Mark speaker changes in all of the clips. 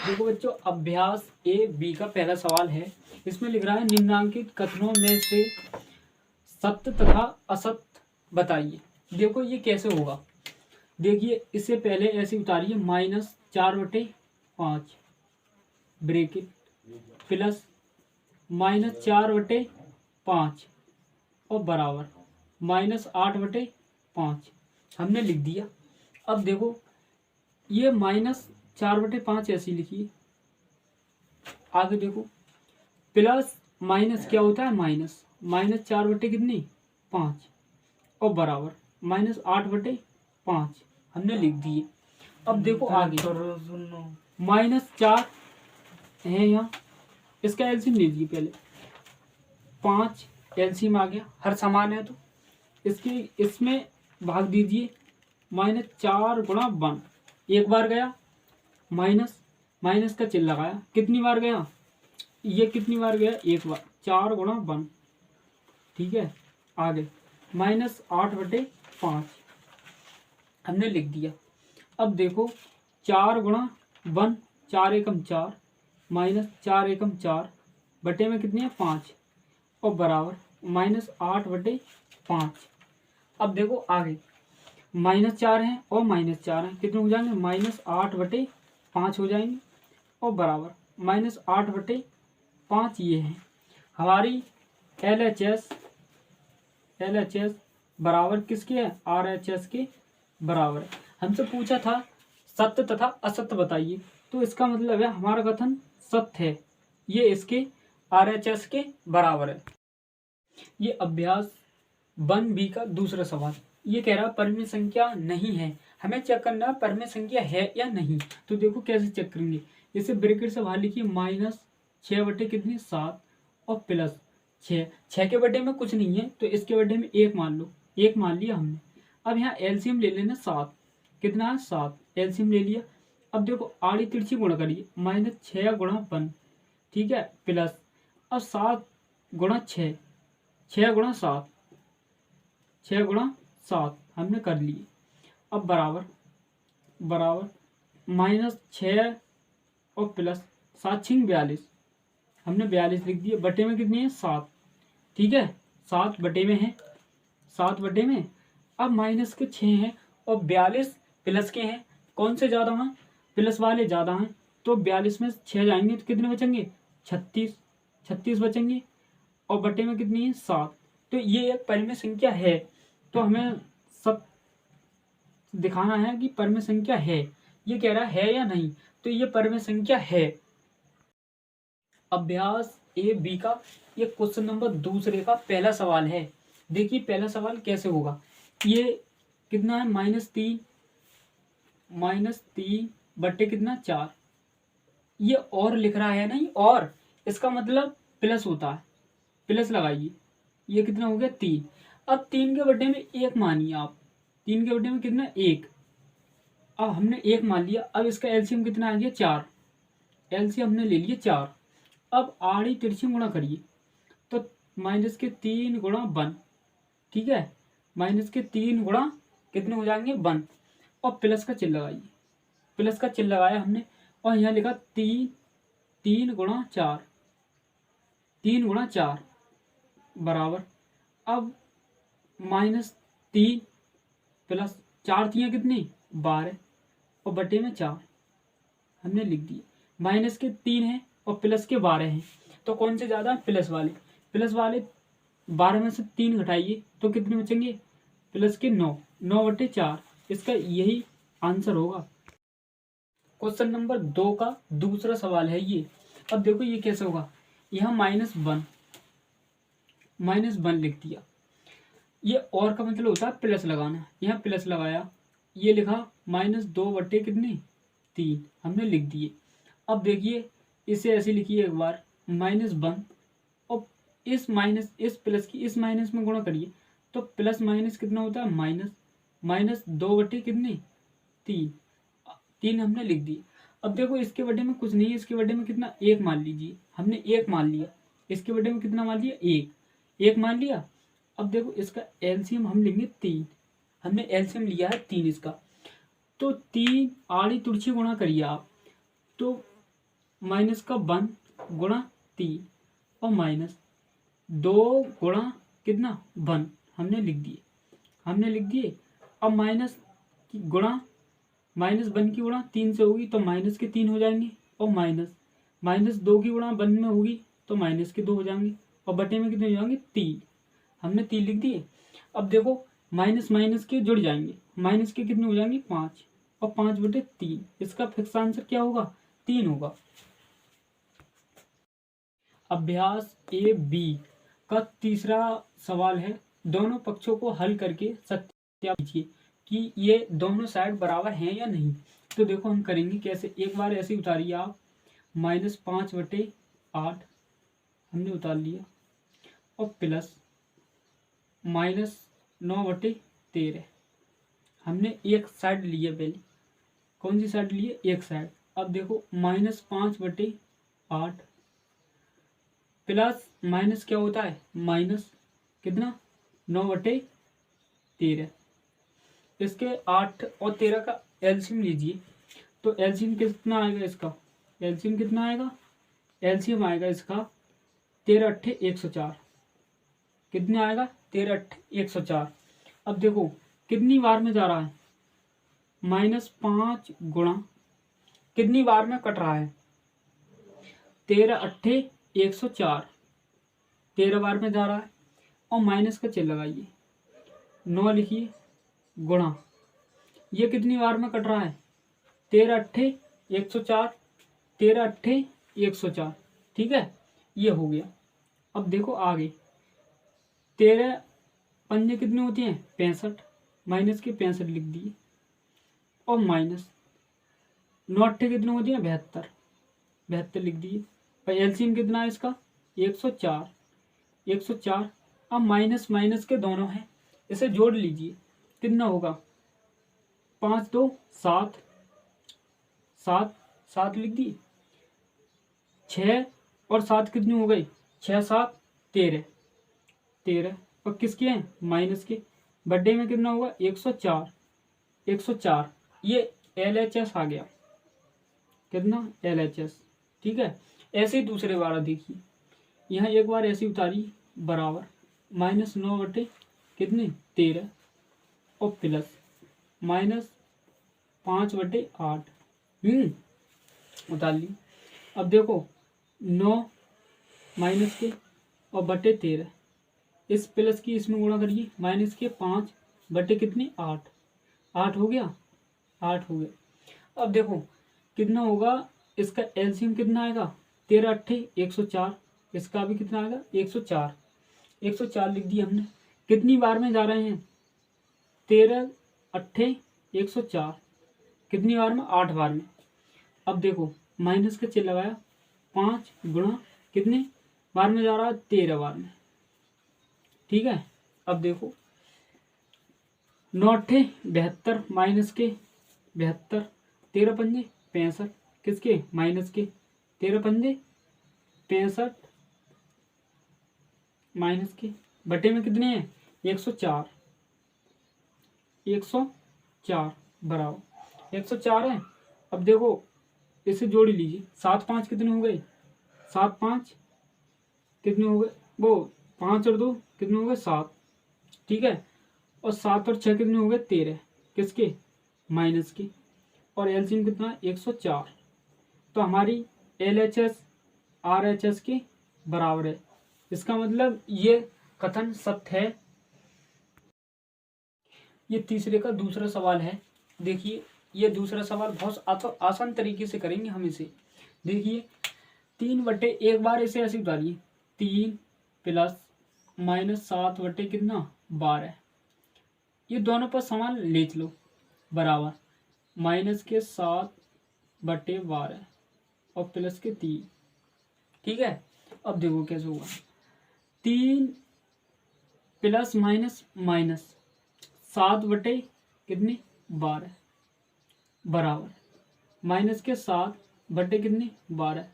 Speaker 1: देखो बच्चों, अभ्यास ए बी का पहला सवाल है। इसमें लिख रहा है निम्नांकित कथनों में से सत्य तथा असत्य बताइए। देखो ये कैसे होगा। देखिए इससे पहले ऐसे उतारिए, -4/5 ब्रेकेट प्लस -4/5 और बराबर -8/5 हमने लिख दिया। अब देखो ये -4/5 ऐसी लिखिए। आगे देखो प्लस माइनस क्या होता है, -4/कितनी 5 और बराबर -8/5 हमने लिख दिए। अब देखो आगे -4 है यहाँ, इसका एलसीएम लीजिए पहले। 5 एलसीएम आ गया, हर समान है तो इसमें भाग दीजिए। -4 × 1 एक बार गया, माइनस माइनस का चिन्ह लगाया, कितनी बार गया, ये कितनी बार गया, एक बार, 4 × 1। ठीक है, आगे -8/5 हमने लिख दिया। अब देखो 4 × 1, 4 एकम 4 -4 एकम 4 बटे में कितनी है 5 और बराबर -8/5। अब देखो आगे -4 है और -4 है, कितने हो जाएंगे -8/5 हो जाएंगे और बराबर -8/5 ये है हमारी LHS बराबर किसके है, RHS के बराबर है। हमसे पूछा था सत्य तथा असत्य बताइए, तो इसका मतलब है हमारा कथन सत्य है, ये इसके RHS के बराबर है। ये अभ्यास 1B का दूसरा सवाल, ये कह रहा है परिमेय संख्या नहीं है, हमें चेक करना है परिमेय संख्या है या नहीं। तो देखो कैसे चेक करेंगे, इसे ब्रैकेट से बाहर लिखिए -6/7 और प्लस 6 के बटे में कुछ नहीं है तो इसके बटे में 1 मान लो, 1 मान लिया हमने। अब यहाँ एलसीएम ले लेना 7, कितना है 7, एलसीएम ले लिया। अब देखो आड़ी तिरछी गुणा करिए, -6 × 1, ठीक है, प्लस अब 7 × 6, 6 × 7, 6 × 7 हमने कर लिए। अब बराबर -6 और प्लस 7 × 42 हमने 42 लिख दिए, बटे में कितनी है 7, ठीक है, 7 बटे में है, 7 बटे में। अब माइनस के 6 हैं और 42 प्लस के हैं, कौन से ज़्यादा हैं, प्लस वाले ज़्यादा हैं, तो 42 में 6 जाएंगे तो कितने बचेंगे 36 बचेंगे और बटे में कितनी है 7। तो ये एक परिमेय संख्या है, तो हमें सब दिखाना है कि परिमेय संख्या है। ये कह रहा है या नहीं, तो ये परिमेय संख्या है। अभ्यास ए बी का ये क्वेश्चन नंबर दूसरे का पहला सवाल है। देखिए पहला सवाल कैसे होगा, ये कितना है -3 बटे कितना 4, ये और लिख रहा है नहीं, और इसका मतलब प्लस होता है, प्लस लगाइए, ये कितना हो गया 3। अब 3 के बटे में 1 मानिए आप, 3 के बटे में कितना 1, अब हमने 1 मान लिया। अब इसका एलसीएम कितना आ गया 4, एलसीएम हमने ले लिया 4। अब आड़ी तिरछी गुणा करिए तो -3 × 1, ठीक है, -3 गुणा कितने हो जाएंगे 1 और प्लस का चिन्ह लगाइए, प्लस का चिन्ह लगाया हमने और यहाँ लिखा 3 × 4, 3 × 4 बराबर। अब -3 प्लस 4 3 कितनी 12 और बटे में 4 हमने लिख दिए। माइनस के 3 है और प्लस के 12 हैं, तो कौन से ज़्यादा, प्लस वाले। प्लस वाले 12 में से 3 घटाइए तो कितने बचेंगे, प्लस के 9/4, इसका यही आंसर होगा। क्वेश्चन नंबर 2 का दूसरा सवाल है ये। अब देखो ये कैसे होगा, यहाँ -1 लिख दिया, ये और का मतलब होता है प्लस लगाना, यहाँ प्लस लगाया, ये लिखा -2/3 हमने लिख दिए। अब देखिए इसे ऐसे लिखिए एक बार -1 और इस प्लस की इस माइनस में गुणा करिए तो प्लस माइनस कितना होता है -2/3 हमने लिख दिए। अब देखो इसके बटे में कुछ नहीं है, इसके बटे में कितना 1 मान लीजिए, हमने 1 मान लिया, इसके बटे में कितना मान लिया 1 मान लिया। अब देखो इसका एलसीएम हम लेंगे 3, हमने एलसीएम लिया है 3 इसका, तो 3 आड़ी तुड़छी गुणा करिए आप, तो माइनस का 1 गुणा 3 और माइनस 2 गुणा कितना 1 हमने लिख दिए। अब माइनस की गुणा -1 की गुणा 3 से होगी तो माइनस के 3 हो जाएंगे, और -2 की गुणा 1 में होगी तो माइनस के 2 हो जाएंगे, और बटे में कितने हो जाएंगे 3। हमने 3 लिख दिए। अब देखो माइनस माइनस के जुड़ जाएंगे, माइनस के कितने हो जाएंगे 5, और 5/3। इसका फिक्स आंसर क्या होगा 3 होगा। अभ्यास ए बी का तीसरा सवाल है, दोनों पक्षों को हल करके सत्यापित कीजिए कि ये दोनों साइड बराबर हैं या नहीं। तो देखो हम करेंगे कैसे, एक बार ऐसे उतारिए आप, -5/8 हमने उतार लिया, और प्लस -9/13 हमने एक साइड लिया। पहले कौन सी साइड लिए, एक साइड। अब देखो -5/8 प्लस माइनस क्या होता है माइनस कितना 9/13। इसके 8 और 13 का एलसीएम लीजिए, तो एलसीएम कितना आएगा इसका, एलसीएम कितना आएगा, एलसीएम आएगा इसका 13 × 8 = 104। कितने आएगा 13 × 8 = 104। अब देखो कितनी बार में जा रहा है, -5 गुणा कितनी बार में कट रहा है 13 × 8 = 104, 13 बार में जा रहा है। और माइनस का चिन्ह लगाइए, 9 लिखिए गुणा, ये कितनी बार में कट रहा है 13 × 8 = 104, 13 × 8 = 104। ठीक है, ये हो गया। अब देखो आगे 13 पंजे कितने होती हैं 65, माइनस के 65 लिख दिए, और माइनस 9 8 कितने होती हैं 72, 72 लिख दिए। और एलसीएम कितना है इसका 104, 104। अब माइनस माइनस के दोनों हैं, इसे जोड़ लीजिए, कितना होगा 5 2 7, 7 7 लिख दिए, 6 और 7 कितनी हो गई 6 7 13, 13। और किसके हैं माइनस के, बर्थडे में कितना होगा 104, 104। ये LHS आ गया, कितना LHS। ठीक है, ऐसे ही दूसरे वाला देखिए, यहाँ एक बार ऐसी उतारी बराबर -9 कितने 13, और प्लस -5/8 उतार ली। अब देखो 9 माइनस के और बटे 13, इस प्लस की इसमें गुणा करिए, माइनस के 5 बटे कितने 8, 8 हो गया, 8 हो गया। अब देखो कितना होगा, इसका एलसीएम कितना आएगा 13 × 8 = 104, इसका भी कितना आएगा 104, 104 लिख दिया हमने। कितनी बार में जा रहे हैं 13 × 8 = 104, कितनी बार में 8 बार में। अब देखो माइनस का चिन्ह लगाया, 5 गुणा कितने बार में जा रहा है 13 बार में। ठीक है, अब देखो 9 8 72, माइनस के 72, 13 पंजे 65, किसके माइनस के 13 पंजे 65, माइनस के बटे में कितने हैं 104, 104 बराबर 104 है। अब देखो इसे जोड़ लीजिए, 7 5 कितने हो गए 7 5 कितने हो गए, वो 5 और 2 कितने हो गए 7। ठीक है, और 7 और 6 कितने हो गए 13, किसके माइनस के, और एलसीएम कितना 104। तो हमारी LHS RHS के बराबर है। इसका मतलब ये कथन सत्य है। ये तीसरे का दूसरा सवाल है। देखिए ये दूसरा सवाल बहुत आसान तरीके से करेंगे हम इसे। देखिए 3/1 बार इसे ऐसे उतारिए, 3 प्लस -7 बटे कितना 12, ये दोनों पर समान ले चलो बराबर माइनस के 7/12 और प्लस के 3। ठीक है, अब देखो कैसे होगा, 3 प्लस माइनस माइनस 7 बटे कितने 12 बराबर माइनस के 7 बटे कितने 12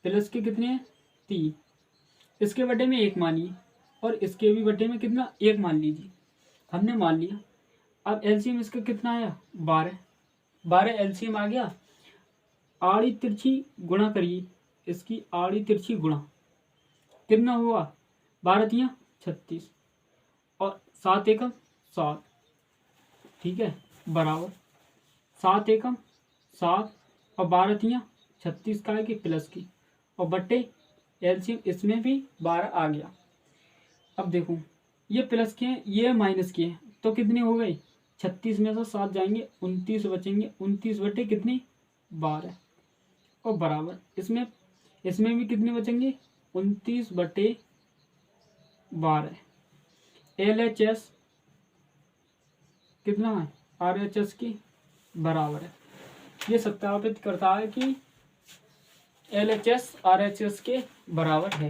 Speaker 1: प्लस के कितने हैं 3। इसके बटे में 1 मानिए और इसके भी बटे में कितना 1 मान लीजिए, हमने मान लिया। अब एलसीएम इसका कितना आया 12, 12 एलसीएम आ गया। आड़ी तिरछी गुणा करिए, इसकी आड़ी तिरछी गुणा कितना हुआ, 12 36 और 7 एकम 7, ठीक है, बराबर 7 एकम 7 और 12 36 का है कि प्लस की, और बट्टे एलसीएम इसमें भी 12 आ गया। अब देखो ये प्लस के हैं ये माइनस के हैं, तो कितने हो गए, 36 में से 7 जाएंगे 29 बचेंगे, 29 बटे कितने 12 और बराबर इसमें भी कितने बचेंगे 29 बटे 12। LHS कितना है RHS की बराबर है। ये सत्यापित करता है कि LHS RHS के बराबर है।